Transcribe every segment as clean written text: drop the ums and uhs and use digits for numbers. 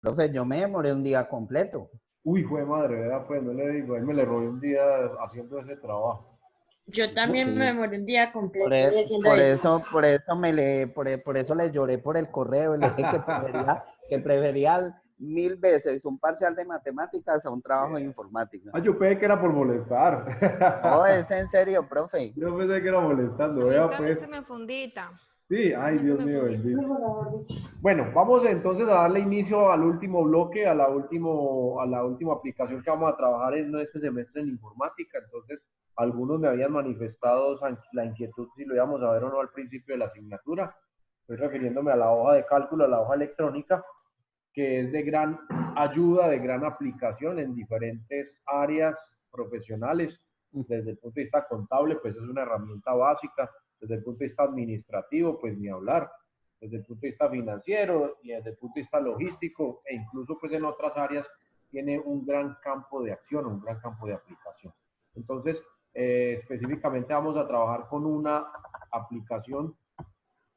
Profe, yo me demoré un día completo. Uy, fue madre, ¿verdad? Pues no le digo, ahí me le robé un día haciendo ese trabajo. Yo también me Sí, demoré un día por, completo e- y haciendo por eso. eso, por eso por eso le lloré por el correo y le dije que prefería 1000 veces un parcial de matemáticas a un trabajo de informática. Ah, yo pensé que era por molestar. No, es en serio, profe. Yo pensé que era A molestando, mí vea también pues. se me fundita. Sí, A ay, mí se Dios me mío, fundita. bendito. Bueno, vamos entonces a darle inicio al último bloque, a la última aplicación que vamos a trabajar en este semestre en informática. Entonces, algunos me habían manifestado la inquietud si lo íbamos a ver o no al principio de la asignatura. Estoy refiriéndome a la hoja de cálculo, a la hoja electrónica, que es de gran ayuda, de gran aplicación en diferentes áreas profesionales. Desde el punto de vista contable, pues es una herramienta básica. Desde el punto de vista administrativo, pues ni hablar. Desde el punto de vista financiero y desde el punto de vista logístico e incluso pues en otras áreas tiene un gran campo de acción, un gran campo de aplicación. Entonces, específicamente vamos a trabajar con una aplicación.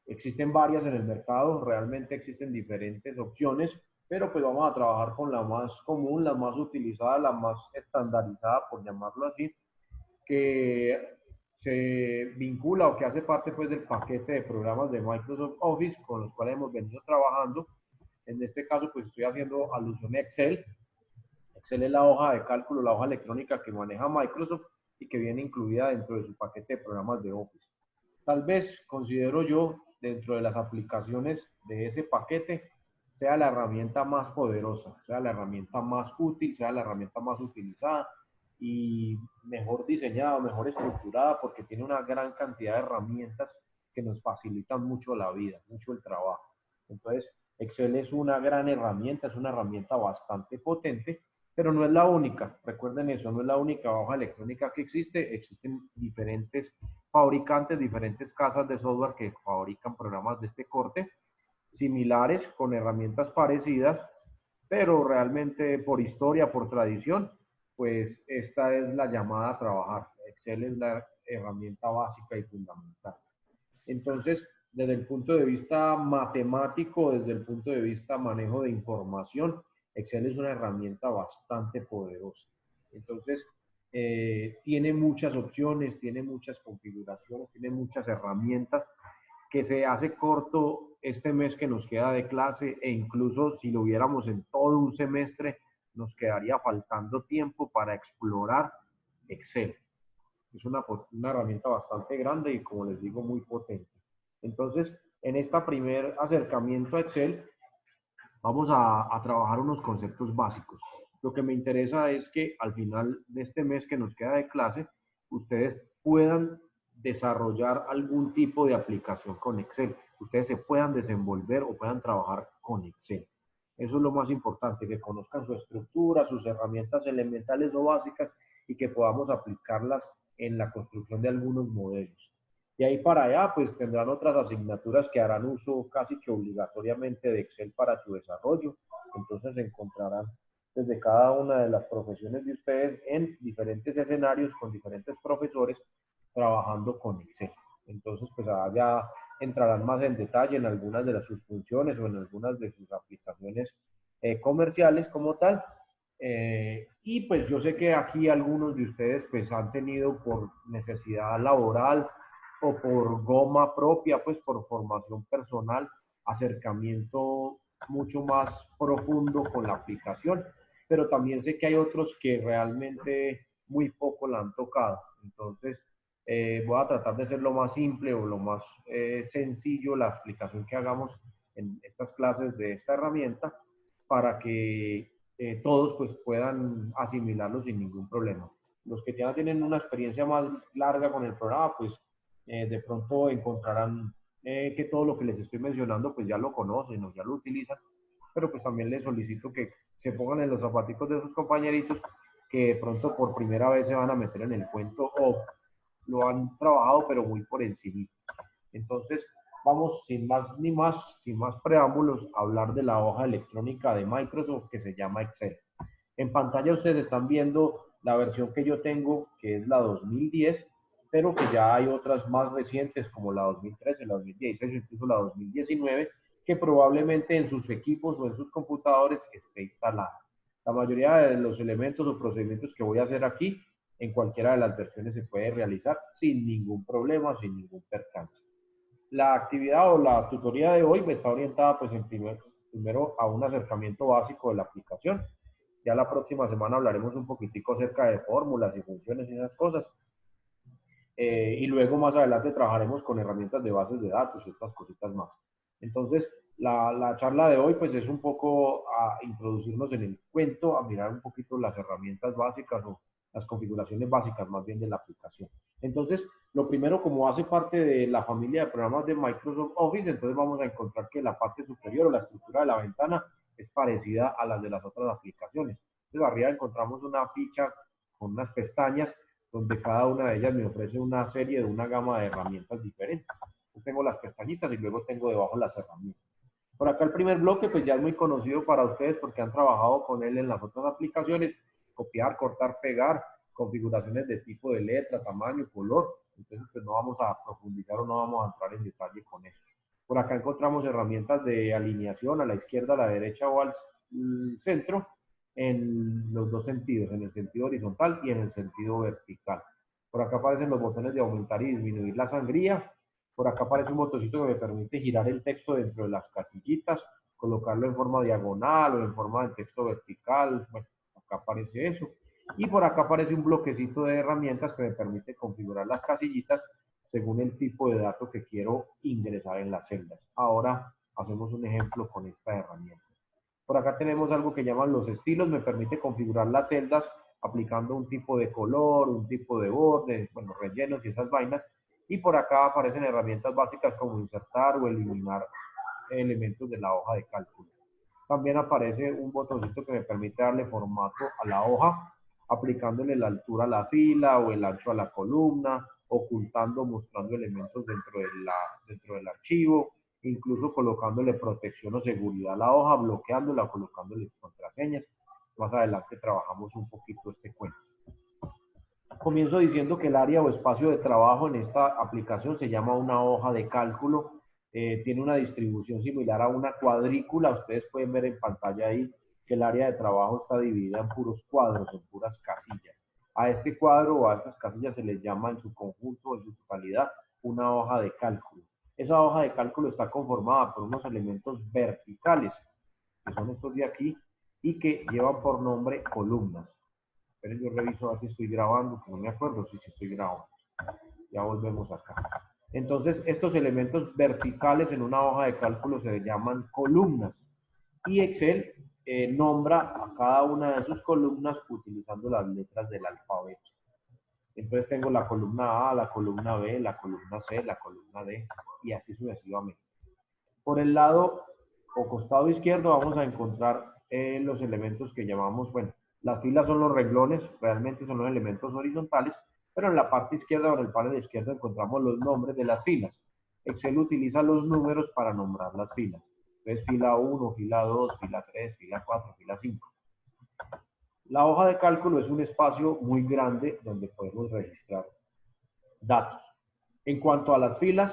Existen varias en el mercado, realmente existen diferentes opciones, pero pues vamos a trabajar con la más común, la más utilizada, la más estandarizada, por llamarlo así, que se vincula o que hace parte pues del paquete de programas de Microsoft Office con los cuales hemos venido trabajando. En este caso pues estoy haciendo alusión a Excel. Excel es la hoja de cálculo, la hoja electrónica que maneja Microsoft y que viene incluida dentro de su paquete de programas de Office. Tal vez considero yo, dentro de las aplicaciones de ese paquete, sea la herramienta más poderosa, sea la herramienta más útil, sea la herramienta más utilizada y mejor diseñada, mejor estructurada, porque tiene una gran cantidad de herramientas que nos facilitan mucho la vida, mucho el trabajo. Entonces, Excel es una gran herramienta, es una herramienta bastante potente, pero no es la única. Recuerden eso, no es la única hoja electrónica que existe. Existen diferentes fabricantes, diferentes casas de software que fabrican programas de este corte, similares, con herramientas parecidas, pero realmente por historia, por tradición, pues esta es la llamada a trabajar. Excel es la herramienta básica y fundamental. Entonces, desde el punto de vista matemático, desde el punto de vista manejo de información, Excel es una herramienta bastante poderosa. Entonces, tiene muchas opciones, tiene muchas configuraciones, tiene muchas herramientas que se hace corto este mes que nos queda de clase e incluso si lo viéramos en todo un semestre, nos quedaría faltando tiempo para explorar Excel. Es una herramienta bastante grande y, como les digo, muy potente. Entonces, en este primer acercamiento a Excel, vamos a trabajar unos conceptos básicos. Lo que me interesa es que al final de este mes que nos queda de clase, ustedes puedan desarrollar algún tipo de aplicación con Excel. Ustedes se puedan desenvolver o puedan trabajar con Excel. Eso es lo más importante, que conozcan su estructura, sus herramientas elementales o básicas y que podamos aplicarlas en la construcción de algunos modelos. De ahí para allá, pues tendrán otras asignaturas que harán uso casi que obligatoriamente de Excel para su desarrollo. Entonces encontrarán desde cada una de las profesiones de ustedes en diferentes escenarios con diferentes profesores trabajando con Excel. Entonces, pues allá entrarán más en detalle en algunas de sus funciones o en algunas de sus aplicaciones comerciales como tal. Y pues yo sé que aquí algunos de ustedes pues han tenido por necesidad laboral o por goma propia, pues por formación personal, acercamiento mucho más profundo con la aplicación, pero también sé que hay otros que realmente muy poco la han tocado. Entonces, voy a tratar de ser lo más simple o lo más sencillo la explicación que hagamos en estas clases de esta herramienta para que todos pues puedan asimilarlo sin ningún problema. Los que ya tienen una experiencia más larga con el programa, pues de pronto encontrarán que todo lo que les estoy mencionando pues ya lo conocen o ya lo utilizan, pero pues también les solicito que se pongan en los zapaticos de sus compañeritos que de pronto por primera vez se van a meter en el cuento o lo han trabajado pero muy por encima. Entonces, vamos sin más ni más, sin más preámbulos, a hablar de la hoja electrónica de Microsoft que se llama Excel. En pantalla ustedes están viendo la versión que yo tengo, que es la 2010, pero que ya hay otras más recientes como la 2013, la 2016, incluso la 2019, que probablemente en sus equipos o en sus computadores esté instalada. La mayoría de los elementos o procedimientos que voy a hacer aquí, en cualquiera de las versiones se puede realizar sin ningún problema, sin ningún percance. La actividad o la tutoría de hoy está orientada pues primero a un acercamiento básico de la aplicación. Ya la próxima semana hablaremos un poquitico acerca de fórmulas y funciones y esas cosas. Y luego más adelante trabajaremos con herramientas de bases de datos y otras cositas más. Entonces, la charla de hoy pues es un poco a introducirnos en el cuento, a mirar un poquito las herramientas básicas o las configuraciones básicas más bien de la aplicación. Entonces, lo primero, como hace parte de la familia de programas de Microsoft Office, entonces vamos a encontrar que la parte superior o la estructura de la ventana es parecida a las de las otras aplicaciones. Entonces, arriba encontramos una ficha con unas pestañas donde cada una de ellas me ofrece una serie de una gama de herramientas diferentes. Yo tengo las pestañitas y luego tengo debajo las herramientas. Por acá el primer bloque pues ya es muy conocido para ustedes porque han trabajado con él en las otras aplicaciones, copiar, cortar, pegar, configuraciones de tipo de letra, tamaño, color. Entonces pues no vamos a profundizar o no vamos a entrar en detalle con eso. Por acá encontramos herramientas de alineación a la izquierda, a la derecha o al centro en los dos sentidos, en el sentido horizontal y en el sentido vertical. Por acá aparecen los botones de aumentar y disminuir la sangría. Por acá aparece un botoncito que me permite girar el texto dentro de las casillitas, colocarlo en forma diagonal o en forma de texto vertical. Bueno, acá aparece eso. Y por acá aparece un bloquecito de herramientas que me permite configurar las casillitas según el tipo de dato que quiero ingresar en las celdas. Ahora hacemos un ejemplo con esta herramienta. Por acá tenemos algo que llaman los estilos, me permite configurar las celdas aplicando un tipo de color, un tipo de borde, bueno, rellenos y esas vainas. Y por acá aparecen herramientas básicas como insertar o eliminar elementos de la hoja de cálculo. También aparece un botoncito que me permite darle formato a la hoja, aplicándole la altura a la fila o el ancho a la columna, ocultando, mostrando elementos dentro del archivo, incluso colocándole protección o seguridad a la hoja, bloqueándola o colocándole contraseñas. Más adelante trabajamos un poquito este cuento. Comienzo diciendo que el área o espacio de trabajo en esta aplicación se llama una hoja de cálculo. Tiene una distribución similar a una cuadrícula. Ustedes pueden ver en pantalla ahí que el área de trabajo está dividida en puros cuadros, en puras casillas. A este cuadro o a estas casillas se les llama en su conjunto, en su totalidad, una hoja de cálculo. Esa hoja de cálculo está conformada por unos elementos verticales, que son estos de aquí, y que llevan por nombre columnas. Pero yo reviso a ver si estoy grabando, que no me acuerdo si estoy grabando. Ya volvemos acá. Entonces, estos elementos verticales en una hoja de cálculo se llaman columnas. Y Excel nombra a cada una de sus columnas utilizando las letras del alfabeto. Entonces tengo la columna A, la columna B, la columna C, la columna D y así sucesivamente. Por el lado o costado izquierdo vamos a encontrar los elementos que llamamos, bueno, las filas son los renglones, realmente son los elementos horizontales, pero en la parte izquierda o en el panel izquierdo encontramos los nombres de las filas. Excel utiliza los números para nombrar las filas. Entonces, fila 1, fila 2, fila 3, fila 4, fila 5. La hoja de cálculo es un espacio muy grande donde podemos registrar datos. En cuanto a las filas,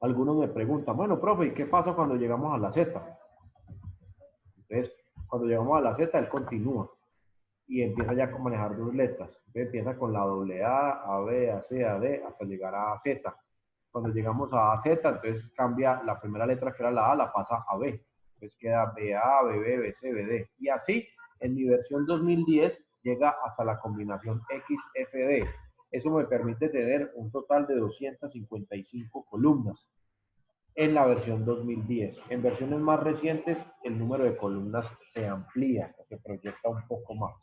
algunos me preguntan, bueno, profe, ¿y qué pasa cuando llegamos a la Z? Entonces, cuando llegamos a la Z, él continúa y empieza ya a manejar dos letras. Entonces, empieza con la doble A, B, A, C, A, D, hasta llegar a Z. Cuando llegamos a Z, entonces cambia la primera letra que era la A, la pasa a B. Entonces queda BA, BB, BC, BD. Y así, en mi versión 2010, llega hasta la combinación XFD. Eso me permite tener un total de 255 columnas en la versión 2010. En versiones más recientes, el número de columnas se amplía, se proyecta un poco más.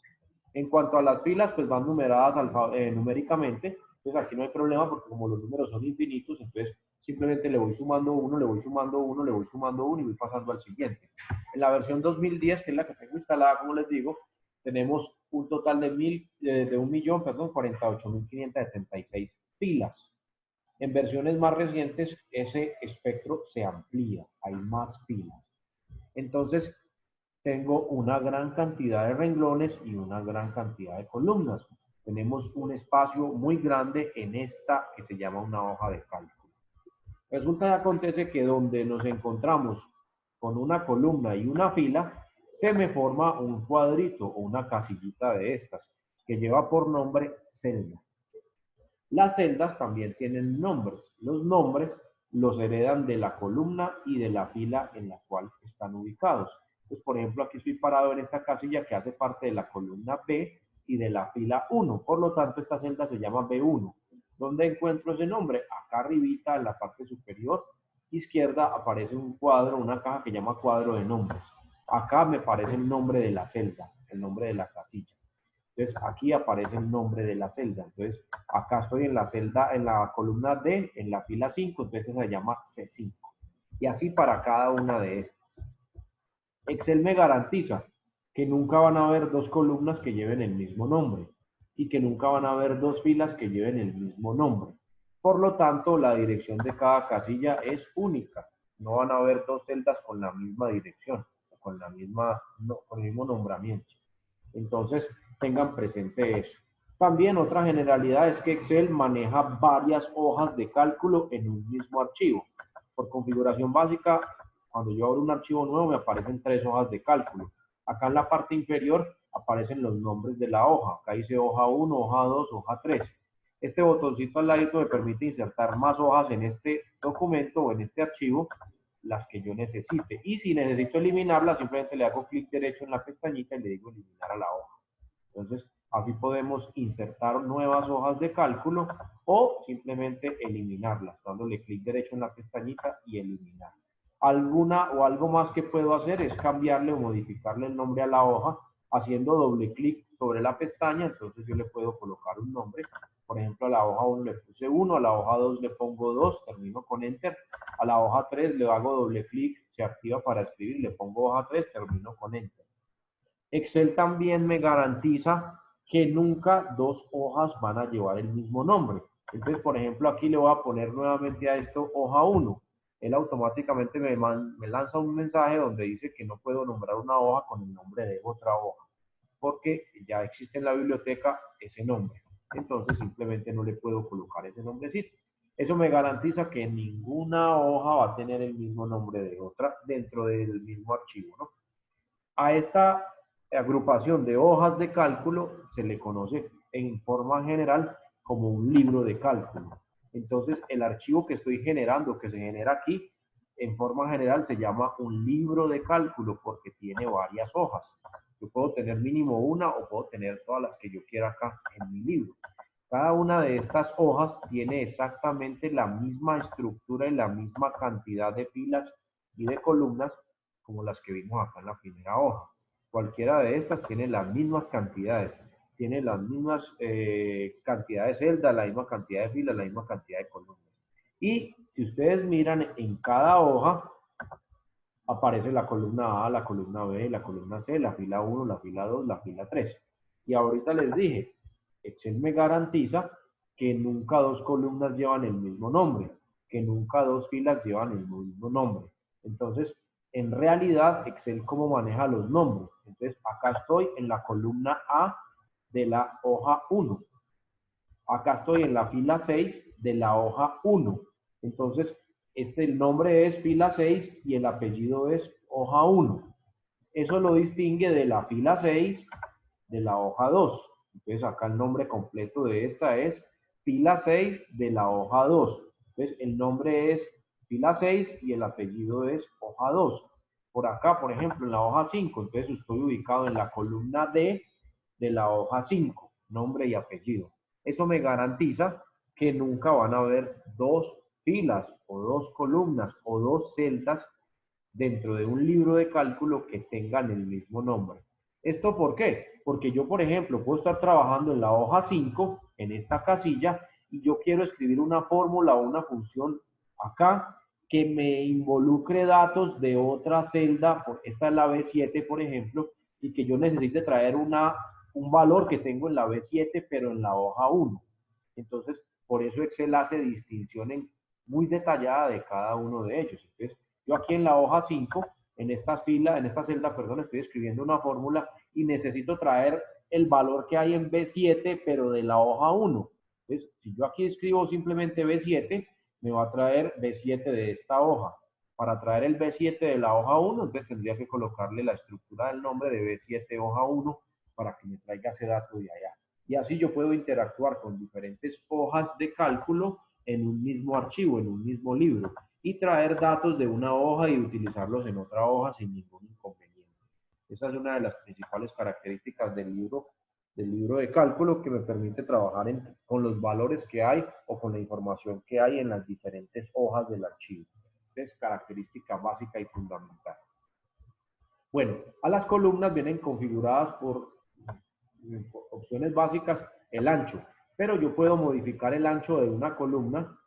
En cuanto a las filas, pues van numeradas numéricamente. Entonces aquí no hay problema porque como los números son infinitos, entonces simplemente le voy sumando uno, le voy sumando uno, le voy sumando uno y voy pasando al siguiente. En la versión 2010, que es la que tengo instalada, como les digo, tenemos un total de 48.576 filas. En versiones más recientes, ese espectro se amplía, hay más filas. Entonces, tengo una gran cantidad de renglones y una gran cantidad de columnas. Tenemos un espacio muy grande en esta que se llama una hoja de cálculo. Resulta y acontece que donde nos encontramos con una columna y una fila, se me forma un cuadrito o una casillita de estas, que lleva por nombre celda. Las celdas también tienen nombres. Los nombres los heredan de la columna y de la fila en la cual están ubicados. Entonces, por ejemplo, aquí estoy parado en esta casilla que hace parte de la columna B y de la fila 1. Por lo tanto, esta celda se llama B1. ¿Dónde encuentro ese nombre? Acá arribita, en la parte superior izquierda, aparece un cuadro, una caja que llama cuadro de nombres. Acá me aparece el nombre de la celda, el nombre de la casilla. Entonces aquí aparece el nombre de la celda. Entonces acá estoy en la celda, en la columna D, en la fila 5, entonces se llama C5. Y así para cada una de estas. Excel me garantiza que nunca van a haber dos columnas que lleven el mismo nombre y que nunca van a haber dos filas que lleven el mismo nombre. Por lo tanto, la dirección de cada casilla es única. No van a haber dos celdas con la misma dirección, con el mismo nombramiento. Entonces, tengan presente eso. También otra generalidad es que Excel maneja varias hojas de cálculo en un mismo archivo. Por configuración básica, cuando yo abro un archivo nuevo me aparecen 3 hojas de cálculo. Acá en la parte inferior aparecen los nombres de la hoja. Acá dice hoja 1, hoja 2, hoja 3. Este botoncito al ladito me permite insertar más hojas en este documento o en este archivo, las que yo necesite. Y si necesito eliminarlas, simplemente le hago clic derecho en la pestañita y le digo eliminar a la hoja. Entonces, así podemos insertar nuevas hojas de cálculo o simplemente eliminarlas, dándole clic derecho en la pestañita y eliminar. Alguna o algo más que puedo hacer es cambiarle o modificarle el nombre a la hoja haciendo doble clic sobre la pestaña. Entonces yo le puedo colocar un nombre. Por ejemplo, a la hoja 1 le puse 1, a la hoja 2 le pongo 2, termino con Enter. A la hoja 3 le hago doble clic, se activa para escribir, le pongo hoja 3, termino con Enter. Excel también me garantiza que nunca dos hojas van a llevar el mismo nombre. Entonces, por ejemplo, aquí le voy a poner nuevamente a esto hoja 1. Él automáticamente me lanza un mensaje donde dice que no puedo nombrar una hoja con el nombre de otra hoja, porque ya existe en la biblioteca ese nombre. Entonces, simplemente no le puedo colocar ese nombrecito. Eso me garantiza que ninguna hoja va a tener el mismo nombre de otra dentro del mismo archivo, ¿no? A esta agrupación de hojas de cálculo se le conoce en forma general como un libro de cálculo. Entonces, el archivo que estoy generando, que se genera aquí, en forma general se llama un libro de cálculo porque tiene varias hojas. Yo puedo tener mínimo una o puedo tener todas las que yo quiera acá en mi libro. Cada una de estas hojas tiene exactamente la misma estructura y la misma cantidad de filas y de columnas como las que vimos acá en la primera hoja. Cualquiera de estas tiene las mismas cantidades, tiene las mismas cantidades de celdas, la misma cantidad de filas, la misma cantidad de columnas. Y si ustedes miran en cada hoja, aparece la columna A, la columna B, la columna C, la fila 1, la fila 2, la fila 3. Y ahorita les dije, Excel me garantiza que nunca dos columnas llevan el mismo nombre, que nunca dos filas llevan el mismo nombre. Entonces, en realidad, Excel cómo maneja los nombres. Entonces, acá estoy en la columna A de la hoja 1. Acá estoy en la fila 6 de la hoja 1. Entonces, el nombre es fila 6 y el apellido es hoja 1. Eso lo distingue de la fila 6 de la hoja 2. Entonces, acá el nombre completo de esta es fila 6 de la hoja 2. Entonces, el nombre es fila 6 y el apellido es hoja 2. Por acá, por ejemplo, en la hoja 5, entonces estoy ubicado en la columna D de la hoja 5, nombre y apellido. Eso me garantiza que nunca van a haber dos filas o dos columnas o dos celdas dentro de un libro de cálculo que tengan el mismo nombre. ¿Esto por qué? Porque yo, por ejemplo, puedo estar trabajando en la hoja 5, en esta casilla, y yo quiero escribir una fórmula o una función acá que me involucre datos de otra celda, esta es la B7, por ejemplo, y que yo necesite traer un valor que tengo en la B7, pero en la hoja 1. Entonces, por eso Excel hace distinción muy detallada de cada uno de ellos. Entonces, yo aquí en la hoja 5, en esta celda, perdón, estoy escribiendo una fórmula y necesito traer el valor que hay en B7, pero de la hoja 1. Entonces, si yo aquí escribo simplemente B7, me va a traer B7 de esta hoja. Para traer el B7 de la hoja 1, entonces tendría que colocarle la estructura del nombre de B7 hoja 1 para que me traiga ese dato de allá. Y así yo puedo interactuar con diferentes hojas de cálculo en un mismo archivo, en un mismo libro, y traer datos de una hoja y utilizarlos en otra hoja sin ningún inconveniente. Esa es una de las principales características del libro de cálculo, que me permite trabajar con los valores que hay o con la información que hay en las diferentes hojas del archivo. Es característica básica y fundamental. Bueno, a las columnas vienen configuradas por opciones básicas el ancho, pero yo puedo modificar el ancho de una columna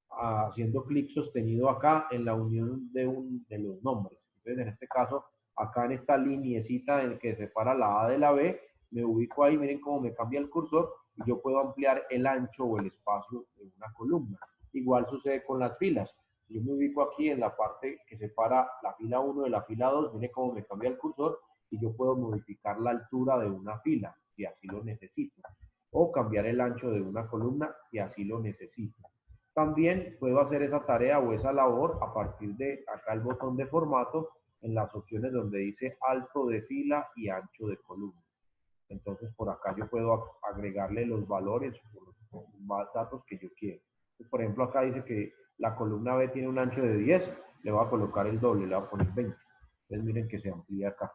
haciendo clic sostenido acá en la unión de los nombres. Entonces, en este caso, acá en esta lineecita en que separa la A de la B, me ubico ahí, miren cómo me cambia el cursor y yo puedo ampliar el ancho o el espacio de una columna. Igual sucede con las filas. Yo me ubico aquí en la parte que separa la fila 1 de la fila 2, miren cómo me cambia el cursor y yo puedo modificar la altura de una fila si así lo necesito, o cambiar el ancho de una columna si así lo necesito. También puedo hacer esa tarea o esa labor a partir de acá el botón de formato en las opciones donde dice alto de fila y ancho de columna. Entonces por acá yo puedo agregarle los valores o los más datos que yo quiero. Entonces, por ejemplo, acá dice que la columna B tiene un ancho de 10, le voy a colocar el doble, le voy a poner 20. Entonces miren que se amplía acá,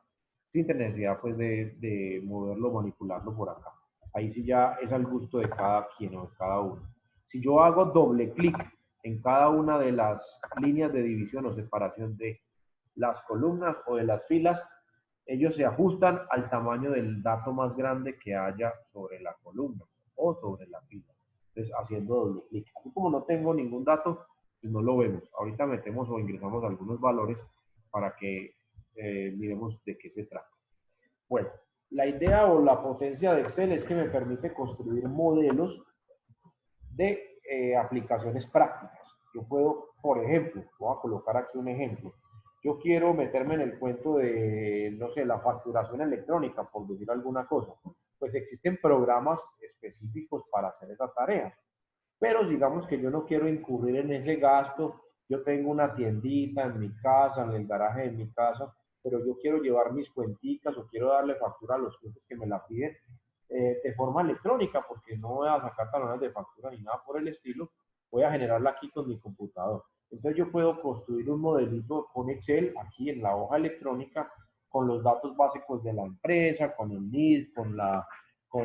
sin tener necesidad pues de moverlo, manipularlo por acá. Ahí sí ya es al gusto de cada quien o de cada uno. Si yo hago doble clic en cada una de las líneas de división o separación de las columnas o de las filas, ellos se ajustan al tamaño del dato más grande que haya sobre la columna o sobre la fila. Entonces, haciendo doble clic. Aquí como no tengo ningún dato, pues no lo vemos. Ahorita metemos o ingresamos algunos valores para que miremos de qué se trata. Bueno, la idea o la potencia de Excel es que me permite construir modelos de aplicaciones prácticas. Yo puedo, por ejemplo, voy a colocar aquí un ejemplo. Yo quiero meterme en el cuento de, no sé, la facturación electrónica, por decir alguna cosa. Pues existen programas específicos para hacer esa tarea. Pero digamos que yo no quiero incurrir en ese gasto. Yo tengo una tiendita en mi casa, en el garaje de mi casa, pero yo quiero llevar mis cuenticas o quiero darle factura a los clientes que me la piden de forma electrónica, porque no voy a sacar talones de factura ni nada por el estilo, voy a generarla aquí con mi computador. Entonces yo puedo construir un modelito con Excel aquí en la hoja electrónica con los datos básicos de la empresa, con el NID, con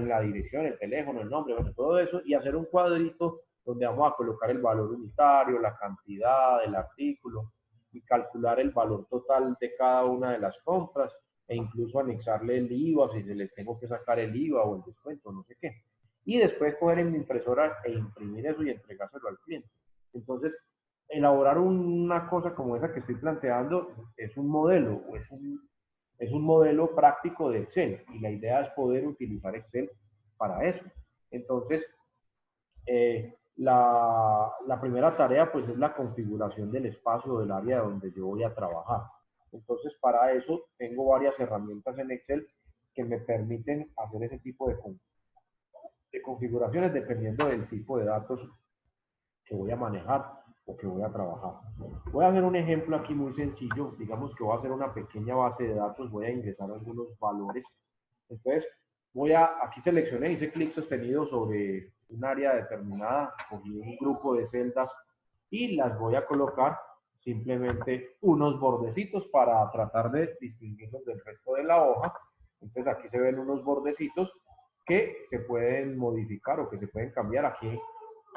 la dirección, el teléfono, el nombre, bueno, todo eso, y hacer un cuadrito donde vamos a colocar el valor unitario, la cantidad del artículo y calcular el valor total de cada una de las compras e incluso anexarle el IVA si se le tengo que sacar el IVA o el descuento, no sé qué. Y después coger en mi impresora e imprimir eso y entregárselo al cliente. Entonces, elaborar una cosa como esa que estoy planteando es un modelo o es un modelo práctico de Excel y la idea es poder utilizar Excel para eso. Entonces, la primera tarea pues es la configuración del espacio del área donde yo voy a trabajar. Entonces, para eso tengo varias herramientas en Excel que me permiten hacer ese tipo de configuraciones dependiendo del tipo de datos que voy a manejar o que voy a trabajar. Voy a hacer un ejemplo aquí muy sencillo. Digamos que voy a hacer una pequeña base de datos, voy a ingresar algunos valores. Entonces, aquí seleccioné, hice clic sostenido sobre un área determinada, cogí un grupo de celdas y las voy a colocar simplemente unos bordecitos para tratar de distinguirlos del resto de la hoja. Entonces aquí se ven unos bordecitos que se pueden modificar o que se pueden cambiar aquí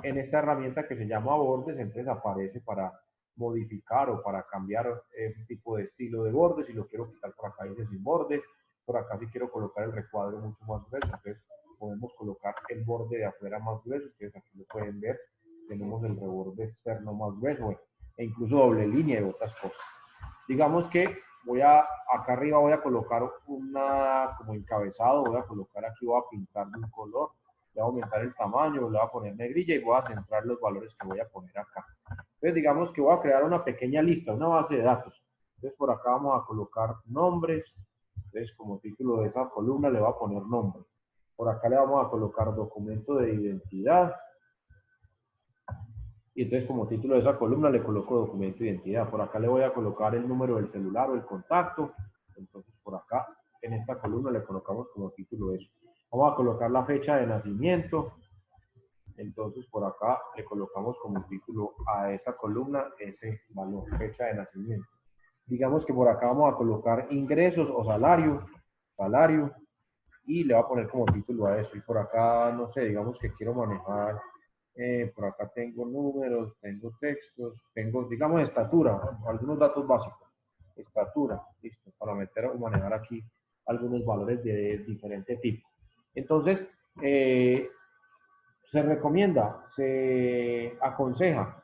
en esta herramienta que se llama bordes. Entonces aparece para modificar o para cambiar ese tipo de estilo de bordes. Si lo quiero quitar por acá dice sin borde, por acá si quiero colocar el recuadro mucho más grueso, entonces podemos colocar el borde de afuera más grueso. Ustedes aquí lo pueden ver, tenemos el reborde externo más grueso e incluso doble línea y otras cosas. Digamos que acá arriba voy a colocar como encabezado, voy a colocar aquí, voy a pintar de un color, le voy a aumentar el tamaño, le voy a poner negrilla y voy a centrar los valores que voy a poner acá. Entonces digamos que voy a crear una pequeña lista, una base de datos. Entonces por acá vamos a colocar nombres. Entonces como título de esa columna le voy a poner nombre. Por acá le vamos a colocar documento de identidad. Y entonces como título de esa columna le coloco documento de identidad. Por acá le voy a colocar el número del celular o el contacto. Entonces por acá en esta columna le colocamos como título eso. Vamos a colocar la fecha de nacimiento. Entonces por acá le colocamos como título a esa columna ese valor, fecha de nacimiento. Digamos que por acá vamos a colocar ingresos o salario, y le voy a poner como título a eso. Y por acá, no sé, digamos que quiero manejar, por acá tengo números, tengo textos, tengo, digamos, estatura, algunos datos básicos. Estatura, listo, para meter o manejar aquí algunos valores de diferente tipo. Entonces, se recomienda, se aconseja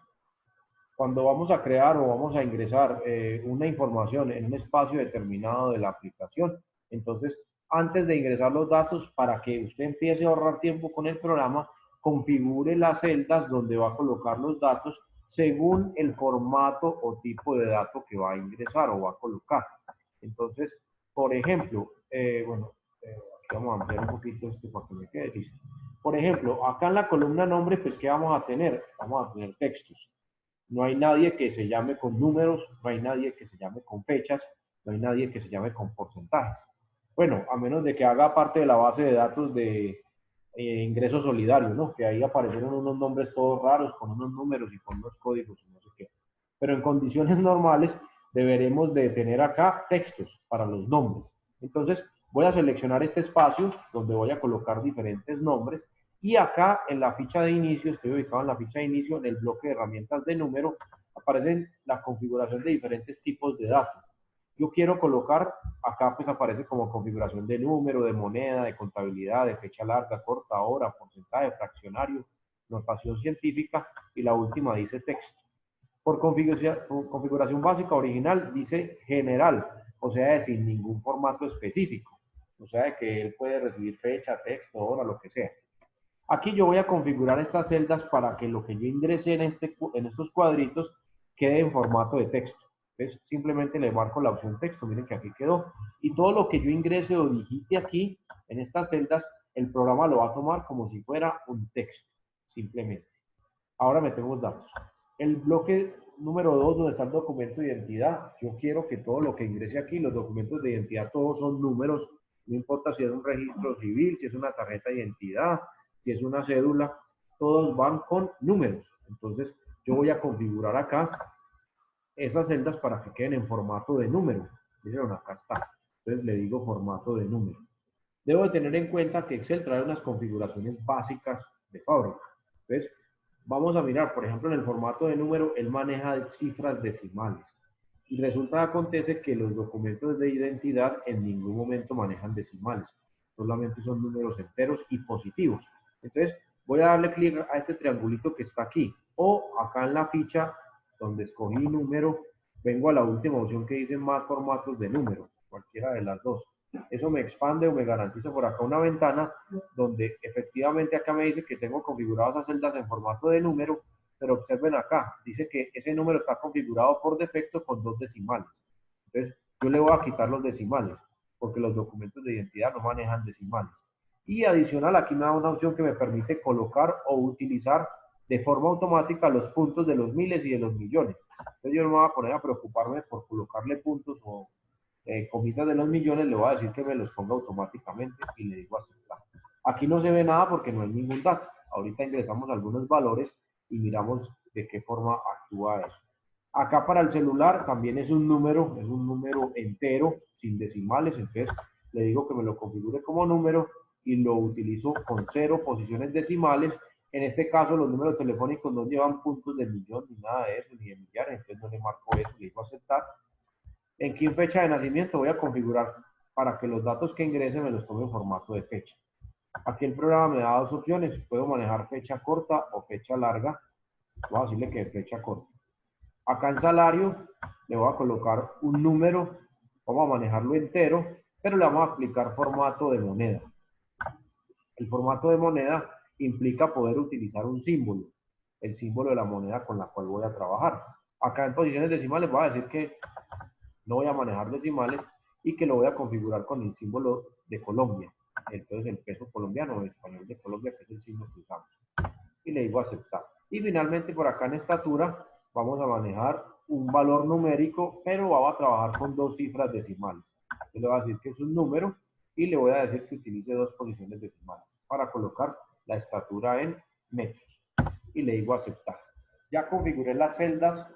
cuando vamos a crear o vamos a ingresar una información en un espacio determinado de la aplicación. Entonces, antes de ingresar los datos, para que usted empiece a ahorrar tiempo con el programa, configure las celdas donde va a colocar los datos según el formato o tipo de dato que va a ingresar o va a colocar. Entonces, por ejemplo, aquí vamos a ampliar un poquito esto para que me quede listo. Por ejemplo, acá en la columna nombre, pues, ¿qué vamos a tener? Vamos a tener textos. No hay nadie que se llame con números, no hay nadie que se llame con fechas, no hay nadie que se llame con porcentajes. Bueno, a menos de que haga parte de la base de datos de ingreso solidario, ¿no? Que ahí aparecieron unos nombres todos raros, con unos números y con unos códigos y no sé qué. Pero en condiciones normales deberemos de tener acá textos para los nombres. Entonces, voy a seleccionar este espacio donde voy a colocar diferentes nombres y acá en la ficha de inicio, estoy ubicado en la ficha de inicio, en el bloque de herramientas de número, aparecen la configuración de diferentes tipos de datos. Yo quiero colocar, acá pues aparece como configuración de número, de moneda, de contabilidad, de fecha larga, corta, hora, porcentaje, fraccionario, notación científica y la última dice texto. Por configuración básica original dice general, o sea, de sin ningún formato específico. O sea, de que él puede recibir fecha, texto, hora, lo que sea. Aquí yo voy a configurar estas celdas para que lo que yo ingrese en estos cuadritos quede en formato de texto. Entonces, simplemente le marco la opción texto, miren que aquí quedó. Y todo lo que yo ingrese o digite aquí, en estas celdas, el programa lo va a tomar como si fuera un texto, simplemente. Ahora metemos datos. El bloque número 2, donde está el documento de identidad, yo quiero que todo lo que ingrese aquí, los documentos de identidad, todos son números, no importa si es un registro civil, si es una tarjeta de identidad, si es una cédula, todos van con números. Entonces, yo voy a configurar acá esas celdas para que queden en formato de número. Miren, acá está. Entonces, le digo formato de número. Debo de tener en cuenta que Excel trae unas configuraciones básicas de fábrica. Entonces, vamos a mirar, por ejemplo, en el formato de número, él maneja cifras decimales. Y resulta acontece que los documentos de identidad en ningún momento manejan decimales. Solamente son números enteros y positivos. Entonces, voy a darle clic a este triangulito que está aquí. O acá en la ficha donde escogí número, vengo a la última opción que dice más formatos de número. Cualquiera de las dos. Eso me expande o me garantiza por acá una ventana donde efectivamente acá me dice que tengo configuradas esas celdas en formato de número, pero observen acá, dice que ese número está configurado por defecto con 2 decimales. Entonces, yo le voy a quitar los decimales, porque los documentos de identidad no manejan decimales. Y adicional, aquí me da una opción que me permite colocar o utilizar de forma automática los puntos de los miles y de los millones. Entonces, yo no me voy a poner a preocuparme por colocarle puntos o comitas de los millones, le voy a decir que me los ponga automáticamente y le digo aceptar. Aquí no se ve nada porque no hay ningún dato. Ahorita ingresamos algunos valores y miramos de qué forma actúa eso. Acá para el celular también es un número entero, sin decimales, entonces le digo que me lo configure como número y lo utilizo con 0 posiciones decimales. En este caso los números telefónicos no llevan puntos de millón ni nada de eso, ni de millares, entonces no le marco eso, le digo aceptar. En qué fecha de nacimiento voy a configurar para que los datos que ingrese me los tome en formato de fecha. Aquí el programa me da dos opciones, puedo manejar fecha corta o fecha larga. Voy a decirle que fecha corta. Acá en salario le voy a colocar un número, vamos a manejarlo entero, pero le vamos a aplicar formato de moneda. El formato de moneda implica poder utilizar un símbolo, el símbolo de la moneda con la cual voy a trabajar. Acá en posiciones decimales voy a decir que no voy a manejar decimales y que lo voy a configurar con el símbolo de Colombia. Entonces el peso colombiano o el español de Colombia, que es el símbolo que usamos. y le digo aceptar. Y finalmente por acá en estatura vamos a manejar un valor numérico, pero vamos a trabajar con dos cifras decimales. Yo le voy a decir que es un número y le voy a decir que utilice dos posiciones decimales para colocar la estatura en metros. Y le digo aceptar. Ya configuré las celdas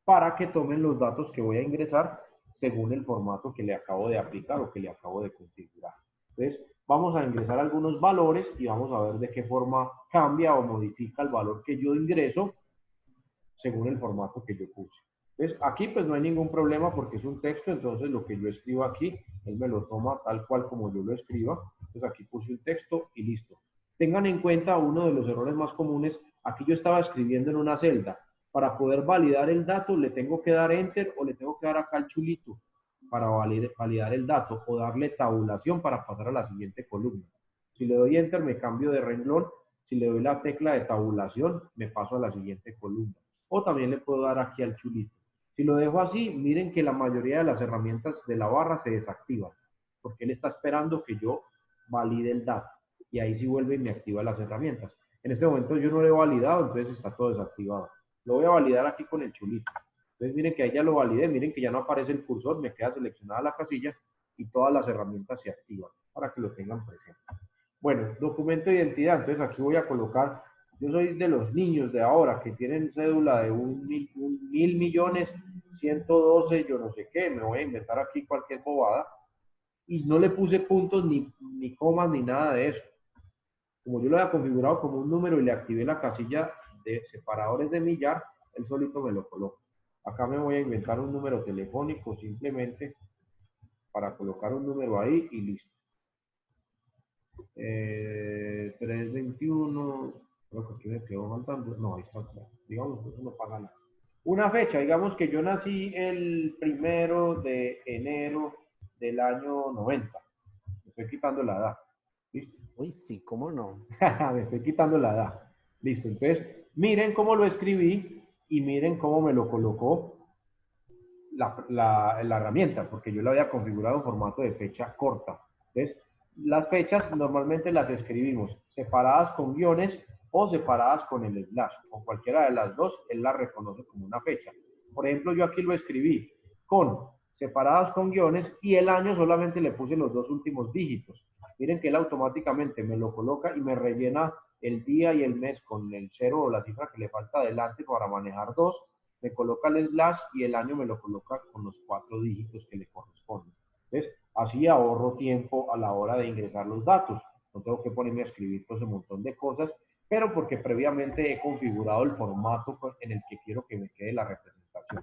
para que tomen los datos que voy a ingresar según el formato que le acabo de aplicar o que le acabo de configurar. Entonces, vamos a ingresar algunos valores y vamos a ver de qué forma cambia o modifica el valor que yo ingreso según el formato que yo puse. Entonces, aquí pues no hay ningún problema porque es un texto, entonces lo que yo escribo aquí, él me lo toma tal cual como yo lo escriba. Entonces aquí puse un texto y listo. Tengan en cuenta uno de los errores más comunes. Aquí yo estaba escribiendo en una celda. Para poder validar el dato, le tengo que dar enter o le tengo que dar acá el chulito para validar el dato o darle tabulación para pasar a la siguiente columna. Si le doy enter, me cambio de renglón. Si le doy la tecla de tabulación, me paso a la siguiente columna. O también le puedo dar aquí al chulito. Si lo dejo así, miren que la mayoría de las herramientas de la barra se desactivan, porque él está esperando que yo valide el dato. Y ahí sí vuelve y me activa las herramientas. En este momento yo no lo he validado, entonces está todo desactivado. Lo voy a validar aquí con el chulito. Entonces miren que ahí ya lo validé, miren que ya no aparece el cursor, me queda seleccionada la casilla y todas las herramientas se activan para que lo tengan presente. Bueno, documento de identidad, entonces aquí voy a colocar, yo soy de los niños de ahora que tienen cédula de un mil millones, 112, yo no sé qué, me voy a inventar aquí cualquier bobada y no le puse puntos ni comas ni nada de eso. Como yo lo había configurado como un número y le activé la casilla de separadores de millar, él solito me lo coloca. Acá me voy a inventar un número telefónico simplemente para colocar un número ahí y listo. 321, creo que aquí me quedó faltando, no, ahí está, digamos, eso no paga nada. Una fecha, digamos que yo nací el 1 de enero del año 90, me estoy quitando la edad, ¿listo? Uy, sí, ¿cómo no? Me estoy quitando la edad, listo, entonces miren cómo lo escribí y miren cómo me lo colocó la herramienta, porque yo la había configurado en formato de fecha corta. Entonces, las fechas normalmente las escribimos separadas con guiones o separadas con el slash. Con cualquiera de las dos, él la reconoce como una fecha. Por ejemplo, yo aquí lo escribí con separadas con guiones y el año solamente le puse los dos últimos dígitos. Miren que él automáticamente me lo coloca y me rellena el día y el mes con el cero o la cifra que le falta adelante para manejar dos, me coloca el slash y el año me lo coloca con los 4 dígitos que le corresponden. Entonces, así ahorro tiempo a la hora de ingresar los datos. No tengo que ponerme a escribir todo ese montón de cosas, pero porque previamente he configurado el formato en el que quiero que me quede la representación.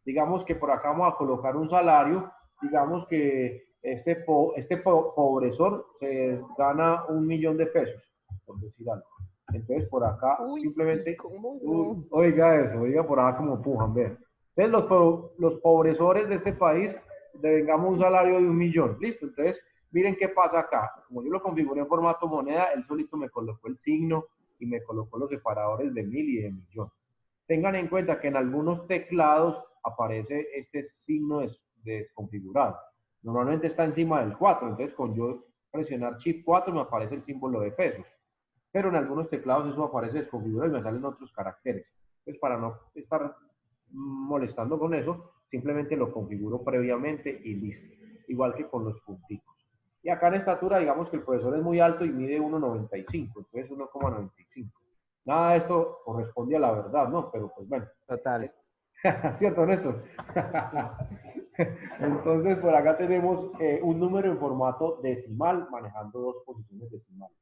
Digamos que por acá vamos a colocar un salario, digamos que este pobresor se gana 1.000.000 de pesos, por decir algo. Entonces por acá Uy, sí, simplemente, ¿cómo no? oiga eso, oiga por acá como pujan, ver. Entonces los pobresores de este país devengamos un salario de 1.000.000, listo. Entonces miren qué pasa acá. Como yo lo configuré en formato moneda, él solito me colocó el signo y me colocó los separadores de 1.000 y de millón. Tengan en cuenta que en algunos teclados aparece este signo desconfigurado. Normalmente está encima del 4, entonces con yo presionar Shift 4 me aparece el símbolo de pesos. Pero en algunos teclados eso aparece desconfigurado y me salen otros caracteres. Entonces para no estar molestando con eso, simplemente lo configuro previamente y listo. Igual que con los punticos. Y acá en estatura, digamos que el profesor es muy alto y mide 1,95, entonces 1,95. Nada de esto corresponde a la verdad, ¿no? Pero pues bueno. Total. ¿Cierto, Néstor? Entonces, por acá tenemos un número en formato decimal, manejando dos posiciones decimales.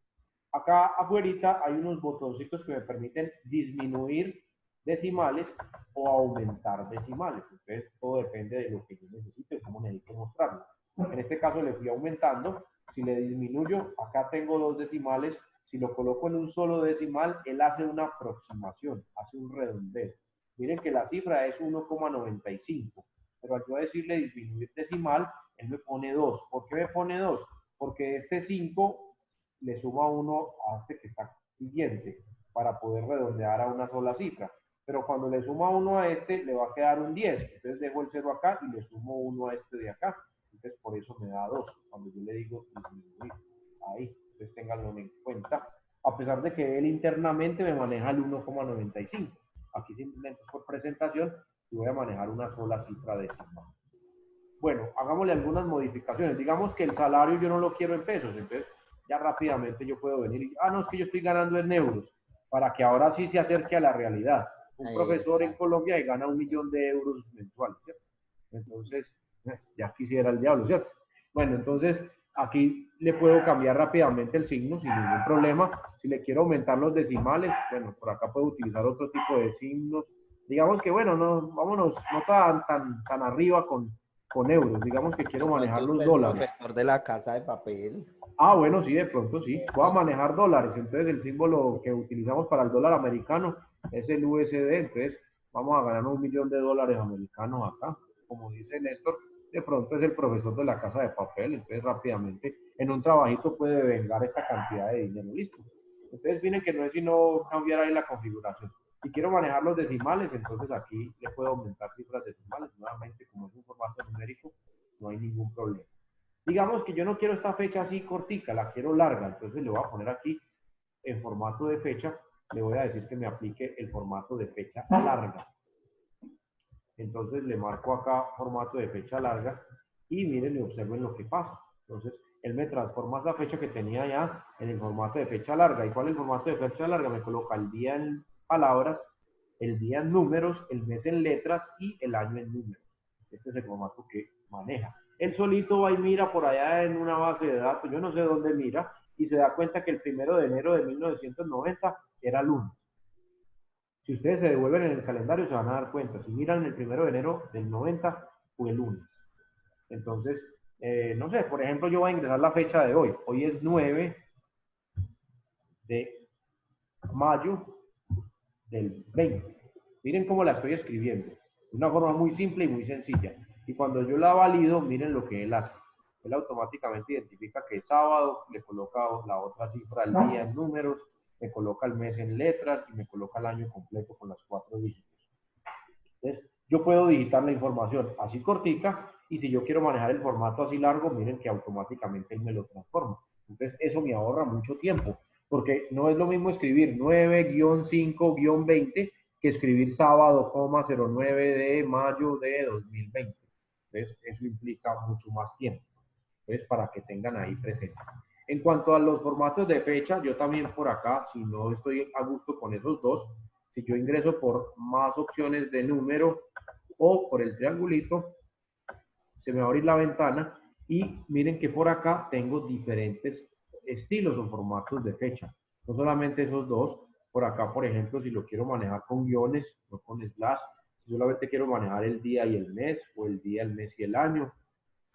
Acá afuera hay unos botoncitos que me permiten disminuir decimales o aumentar decimales. Entonces, todo depende de lo que yo necesite y cómo necesito mostrarlo. En este caso le fui aumentando. Si le disminuyo, acá tengo dos decimales. Si lo coloco en un solo decimal, él hace una aproximación, hace un redondeo. Miren que la cifra es 1,95, pero al yo decirle disminuir decimal, él me pone 2. ¿Por qué me pone 2? Porque este 5 le suma 1 a este que está siguiente para poder redondear a una sola cifra. Pero cuando le suma 1 a este, le va a quedar un 10. Entonces dejo el 0 acá y le sumo 1 a este de acá. Entonces por eso me da 2 cuando yo le digo disminuir. Ahí, entonces ténganlo en cuenta a pesar de que él internamente me maneja el 1,95. Aquí simplemente por presentación voy a manejar una sola cifra decimal. Bueno, hagámosle algunas modificaciones. Digamos que el salario yo no lo quiero en pesos, entonces ya rápidamente yo puedo venir y, no, es que yo estoy ganando en euros, para que ahora sí se acerque a la realidad. Un profesor en Colombia y gana 1.000.000 de euros mensual, ¿cierto? Entonces, ya quisiera el diablo, ¿cierto? Bueno, entonces aquí le puedo cambiar rápidamente el signo sin ningún problema. Si le quiero aumentar los decimales, bueno, por acá puedo utilizar otro tipo de signos. Digamos que, bueno, no, vámonos, no tan arriba con euros. Digamos que quiero De manejar pronto los usted es dólares. profesor de la Casa de Papel. Bueno, sí, de pronto sí. Voy a manejar dólares. Entonces el símbolo que utilizamos para el dólar americano es el USD. Entonces vamos a ganar 1.000.000 de dólares americanos acá. Como dice Néstor, de pronto es el profesor de la Casa de Papel. Entonces rápidamente en un trabajito puede vengar esta cantidad de dinero. Listo. Entonces miren que no es sino cambiar ahí la configuración. Si quiero manejar los decimales, entonces aquí le puedo aumentar cifras decimales. Nuevamente, como es un formato numérico, no hay ningún problema. Digamos que yo no quiero esta fecha así cortica, la quiero larga, entonces le voy a poner aquí en formato de fecha, le voy a decir que me aplique el formato de fecha larga. Entonces le marco acá formato de fecha larga y miren y observen lo que pasa. Entonces él me transforma esa fecha que tenía ya en el formato de fecha larga. ¿Y cuál es el formato de fecha larga? Me coloca el día en palabras, el día en números, el mes en letras y el año en números. Este es el formato que maneja. Él solito va y mira por allá en una base de datos, yo no sé dónde mira, y se da cuenta que el 1 de enero de 1990 era lunes. Si ustedes se devuelven en el calendario se van a dar cuenta. Si miran el 1 de enero del 90 fue lunes. Entonces, no sé, por ejemplo, yo voy a ingresar la fecha de hoy. Hoy es 9 de mayo del 20. Miren cómo la estoy escribiendo. De una forma muy simple y muy sencilla. Y cuando yo la valido, miren lo que él hace. Él automáticamente identifica que es sábado, le coloca la otra cifra del día en números, me coloca el mes en letras y me coloca el año completo con las 4 dígitos. Entonces, yo puedo digitar la información así cortica y si yo quiero manejar el formato así largo, miren que automáticamente él me lo transforma. Entonces, eso me ahorra mucho tiempo, porque no es lo mismo escribir 9-5-20 que escribir sábado, 09 de mayo de 2020. Entonces, eso implica mucho más tiempo. Entonces, para que tengan ahí presente. En cuanto a los formatos de fecha, yo también por acá, si no estoy a gusto con esos dos, si yo ingreso por más opciones de número o por el triangulito, se me va a abrir la ventana y miren que por acá tengo diferentes estilos o formatos de fecha. No solamente esos dos, por acá, por ejemplo, si lo quiero manejar con guiones, no con slash, si solamente quiero manejar el día y el mes, o el día, el mes y el año,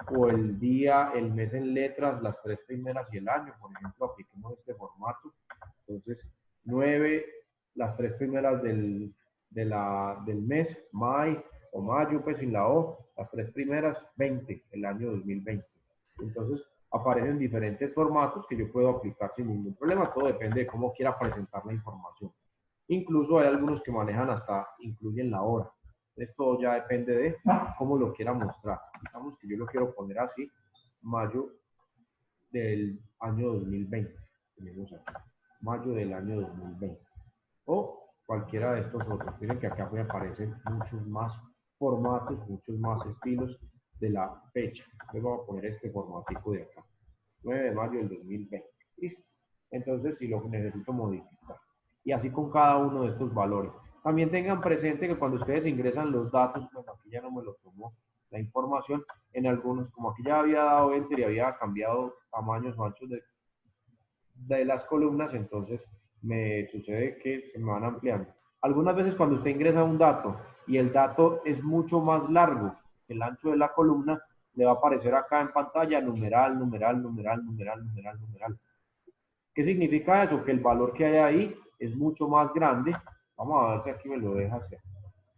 o el día, el mes en letras, las 3 primeras y el año, por ejemplo, apliquemos este formato. Entonces, 9, las 3 primeras del mes, o mayo, pues sin la O, las 3 primeras, 20, el año 2020. Entonces, aparecen diferentes formatos que yo puedo aplicar sin ningún problema, todo depende de cómo quiera presentar la información. Incluso hay algunos que manejan hasta, incluyen la hora. Esto ya depende de cómo lo quiera mostrar. Digamos que yo lo quiero poner así, mayo del año 2020. Tenemos aquí, mayo del año 2020. O cualquiera de estos otros. Miren que acá me aparecen muchos más formatos, muchos más estilos de la fecha. Entonces vamos a poner este formatico de acá. 9 de mayo del 2020. ¿Listo? Entonces, si lo necesito modificar. Y así con cada uno de estos valores. También tengan presente que cuando ustedes ingresan los datos, bueno, aquí ya no me lo tomó la información, en algunos, como aquí ya había dado enter y había cambiado tamaños o anchos de las columnas, entonces me sucede que se me van ampliando. Algunas veces cuando usted ingresa un dato y el dato es mucho más largo que el ancho de la columna, le va a aparecer acá en pantalla numeral, numeral, numeral, numeral, numeral, numeral. ¿Qué significa eso? Que el valor que hay ahí es mucho más grande. Vamos a ver si aquí me lo deja hacer.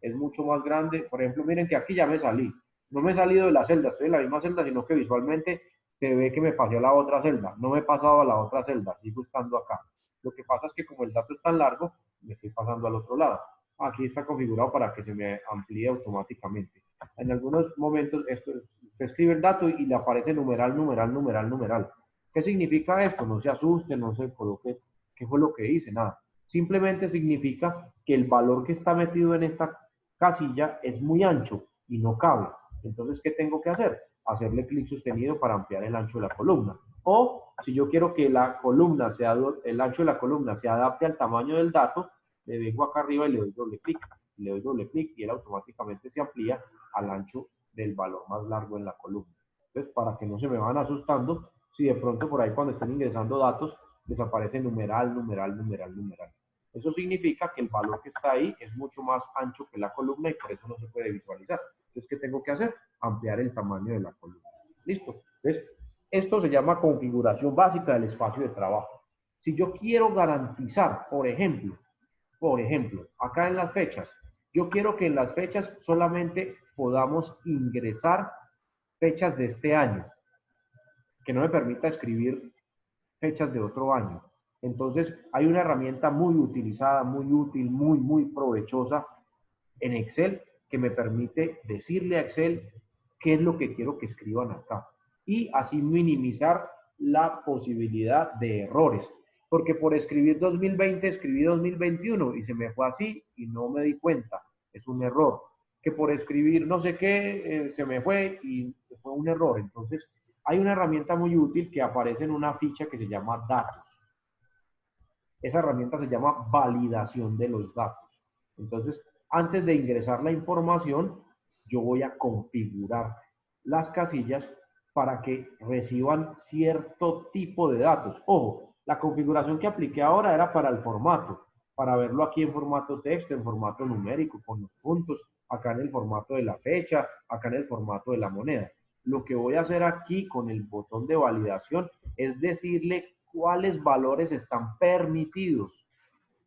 Es mucho más grande. Por ejemplo, miren que aquí ya me salí. No me he salido de la celda, estoy en la misma celda, sino que visualmente se ve que me pasé a la otra celda. No me he pasado a la otra celda, sigo estando acá. Lo que pasa es que como el dato es tan largo, me estoy pasando al otro lado. Aquí está configurado para que se me amplíe automáticamente. En algunos momentos se escribe el dato y le aparece numeral, numeral, numeral, numeral. ¿Qué significa esto? No se asuste, no se coloque ¿Qué fue lo que hice? Nada. Simplemente significa que el valor que está metido en esta casilla es muy ancho y no cabe. Entonces, ¿qué tengo que hacer? Hacerle clic sostenido para ampliar el ancho de la columna. O si yo quiero que la columna el ancho de la columna se adapte al tamaño del dato, le vengo acá arriba y le doy doble clic. Le doy doble clic y él automáticamente se amplía al ancho del valor más largo en la columna. Entonces, para que no se me van asustando, si de pronto por ahí cuando estén ingresando datos, les aparece numeral, numeral, numeral, numeral. Eso significa que el valor que está ahí es mucho más ancho que la columna y por eso no se puede visualizar. Entonces, ¿qué tengo que hacer? Ampliar el tamaño de la columna. ¿Listo? Entonces, esto se llama configuración básica del espacio de trabajo. Si yo quiero garantizar, por ejemplo, acá en las fechas, yo quiero que en las fechas solamente podamos ingresar fechas de este año, que no me permita escribir fechas de otro año. Entonces, hay una herramienta muy utilizada, muy útil, muy provechosa en Excel que me permite decirle a Excel qué es lo que quiero que escriban acá y así minimizar la posibilidad de errores. Porque por escribir 2020, escribí 2021 y se me fue así y no me di cuenta. Es un error. Que por escribir no sé qué, se me fue y fue un error. Entonces, hay una herramienta muy útil que aparece en una ficha que se llama datos. Esa herramienta se llama validación de los datos. Entonces, antes de ingresar la información, yo voy a configurar las casillas para que reciban cierto tipo de datos. Ojo, la configuración que apliqué ahora era para el formato, para verlo aquí en formato texto, en formato numérico, con los puntos, acá en el formato de la fecha, acá en el formato de la moneda. Lo que voy a hacer aquí con el botón de validación es decirle cuáles valores están permitidos,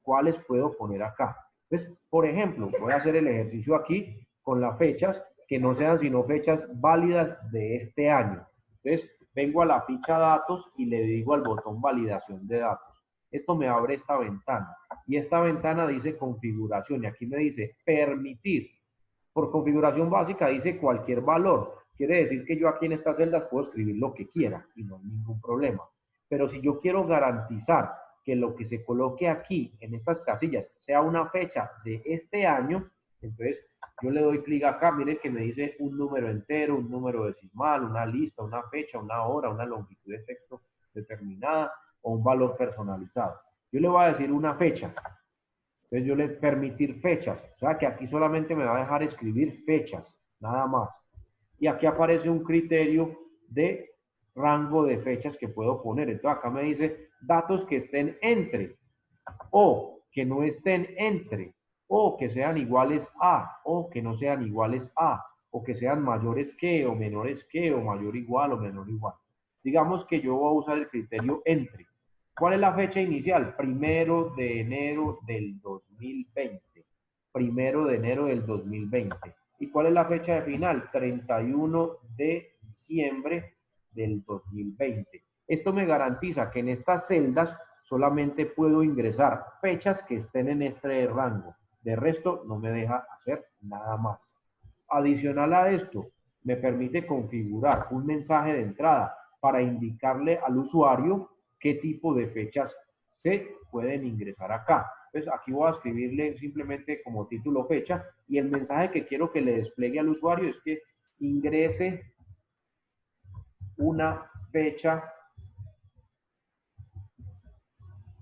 cuáles puedo poner acá. Entonces, por ejemplo, voy a hacer el ejercicio aquí con las fechas, que no sean sino fechas válidas de este año. Entonces, vengo a la ficha datos y le digo al botón validación de datos. Esto me abre esta ventana y esta ventana dice configuración y aquí me dice permitir. Por configuración básica dice cualquier valor. Quiere decir que yo aquí en estas celdas puedo escribir lo que quiera y no hay ningún problema. Pero si yo quiero garantizar que lo que se coloque aquí en estas casillas sea una fecha de este año, entonces yo le doy clic acá, miren que me dice un número entero, un número decimal, una lista, una fecha, una hora, una longitud de texto determinada o un valor personalizado. Yo le voy a decir una fecha. Entonces yo le permitir fechas, o sea que aquí solamente me va a dejar escribir fechas, nada más. Y aquí aparece un criterio de rango de fechas que puedo poner. Entonces acá me dice datos que estén entre, o que no estén entre, o que sean iguales a, o que no sean iguales a, o que sean mayores que, o menores que, o mayor igual, o menor igual. Digamos que yo voy a usar el criterio entre. ¿Cuál es la fecha inicial? 1 de enero del 2020. 1 de enero del 2020. ¿Y cuál es la fecha de final? 31 de diciembre del 2020. Esto me garantiza que en estas celdas solamente puedo ingresar fechas que estén en este rango. De resto, no me deja hacer nada más. Adicional a esto, me permite configurar un mensaje de entrada para indicarle al usuario qué tipo de fechas se pueden ingresar acá. Entonces, aquí voy a escribirle simplemente como título fecha y el mensaje que quiero que le despliegue al usuario es que ingrese una fecha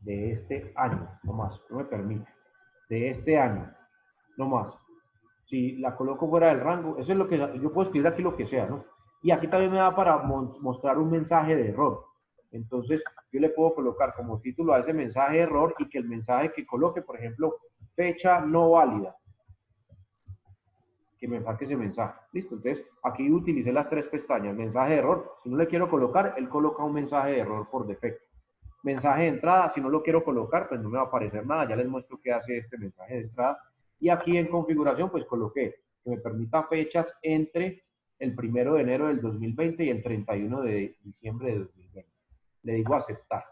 de este año, no más, no me permite, de este año, no más. Si la coloco fuera del rango, eso es lo que yo puedo escribir aquí lo que sea, ¿no? Y aquí también me da para mostrar un mensaje de error. Entonces, yo le puedo colocar como título a ese mensaje de error y que el mensaje que coloque, por ejemplo, fecha no válida, que me saque ese mensaje. Listo, entonces aquí utilicé las tres pestañas, mensaje de error. Si no le quiero colocar, él coloca un mensaje de error por defecto. Mensaje de entrada, si no lo quiero colocar, pues no me va a aparecer nada. Ya les muestro qué hace este mensaje de entrada. Y aquí en configuración, pues coloqué que me permita fechas entre el 1 de enero del 2020 y el 31 de diciembre de 2020. Le digo aceptar.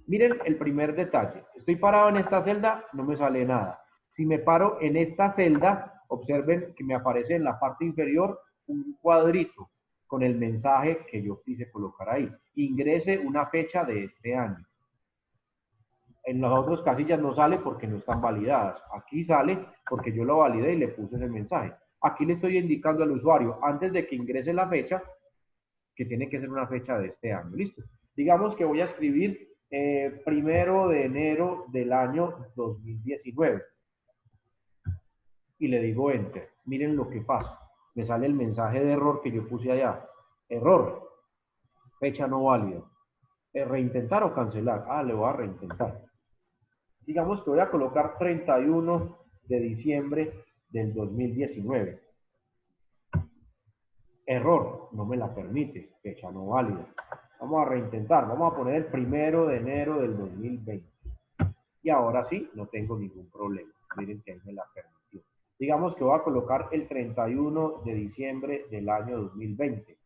Miren el primer detalle. Estoy parado en esta celda, no me sale nada. Si me paro en esta celda, observen que me aparece en la parte inferior un cuadrito con el mensaje que yo quise colocar ahí. Ingrese una fecha de este año. En las otras casillas no sale porque no están validadas. Aquí sale porque yo lo validé y le puse ese mensaje. Aquí le estoy indicando al usuario, antes de que ingrese la fecha, que tiene que ser una fecha de este año. Listo. Digamos que voy a escribir 1 de enero del año 2019 y le digo enter. Miren lo que pasa. Me sale el mensaje de error que yo puse allá. Error, fecha no válida. Reintentar o cancelar. Ah, le voy a reintentar. Digamos que voy a colocar 31 de diciembre del 2019. Error, no me la permite, fecha no válida. Vamos a reintentar, vamos a poner el 1 de enero del 2020. Y ahora sí, no tengo ningún problema. Miren que ahí me la permitió. Digamos que voy a colocar el 31 de diciembre del año 2020.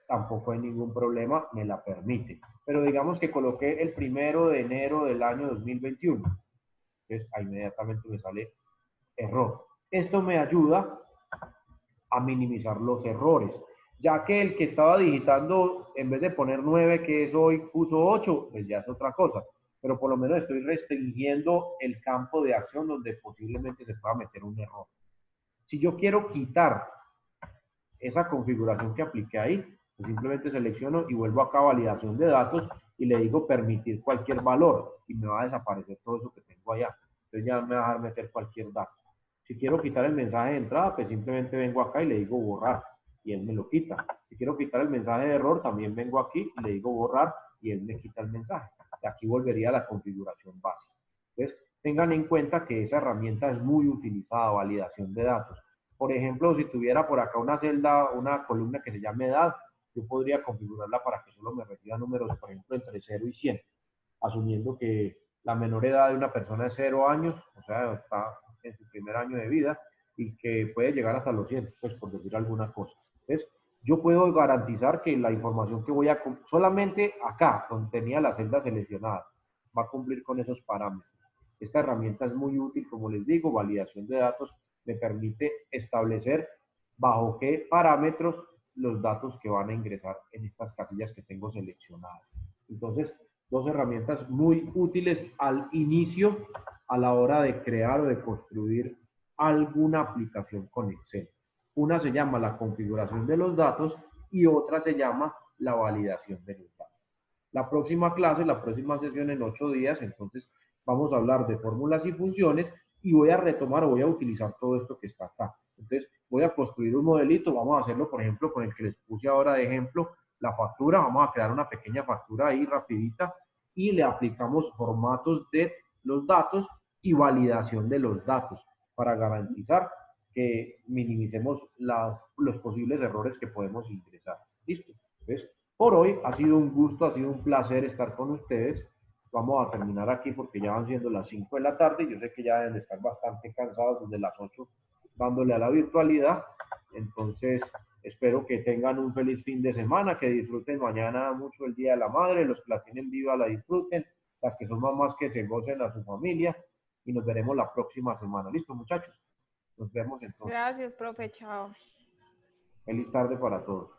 Tampoco hay ningún problema, me la permite. Pero digamos que coloqué el 1 de enero del año 2021. Entonces, ahí inmediatamente me sale error. Esto me ayuda a minimizar los errores, ya que el que estaba digitando, en vez de poner 9, que es hoy, puso 8, pues ya es otra cosa. Pero por lo menos estoy restringiendo el campo de acción donde posiblemente se pueda meter un error. Si yo quiero quitar esa configuración que apliqué ahí, pues simplemente selecciono y vuelvo acá a validación de datos y le digo permitir cualquier valor y me va a desaparecer todo eso que tengo allá. Entonces ya me va a dejar meter cualquier dato. Si quiero quitar el mensaje de entrada, pues simplemente vengo acá y le digo borrar y él me lo quita. Si quiero quitar el mensaje de error, también vengo aquí y le digo borrar y él me quita el mensaje. Y aquí volvería a la configuración básica. Entonces, tengan en cuenta que esa herramienta es muy utilizada, validación de datos. Por ejemplo, si tuviera por acá una celda, una columna que se llame edad, yo podría configurarla para que solo me reciba números, por ejemplo, entre 0 y 100, asumiendo que la menor edad de una persona es 0 años, o sea, está en su primer año de vida, y que puede llegar hasta los 100, pues por decir alguna cosa. Entonces, yo puedo garantizar que la información que voy a, solamente acá, donde tenía las celdas seleccionadas, va a cumplir con esos parámetros. Esta herramienta es muy útil, como les digo, validación de datos, me permite establecer bajo qué parámetros los datos que van a ingresar en estas casillas que tengo seleccionadas. Entonces, dos herramientas muy útiles al inicio a la hora de crear o de construir alguna aplicación con Excel. Una se llama la configuración de los datos y otra se llama la validación de los datos. La próxima clase, la próxima sesión en 8 días, entonces vamos a hablar de fórmulas y funciones y voy a retomar o voy a utilizar todo esto que está acá. Entonces voy a construir un modelito, vamos a hacerlo por ejemplo con el que les puse ahora de ejemplo, la factura, vamos a crear una pequeña factura ahí rapidita y le aplicamos formatos de los datos y validación de los datos para garantizar que minimicemos los posibles errores que podemos ingresar. ¿Listo? Entonces, por hoy ha sido un gusto, ha sido un placer estar con ustedes. Vamos a terminar aquí porque ya van siendo las 5 de la tarde. Yo sé que ya deben de estar bastante cansados desde las 8 dándole a la virtualidad. Entonces, espero que tengan un feliz fin de semana, que disfruten mañana mucho el Día de la Madre, los que la tienen viva la disfruten, las que son mamás que se gocen a su familia y nos veremos la próxima semana. ¿Listo, muchachos? Nos vemos entonces. Gracias, profe. Chao. Feliz tarde para todos.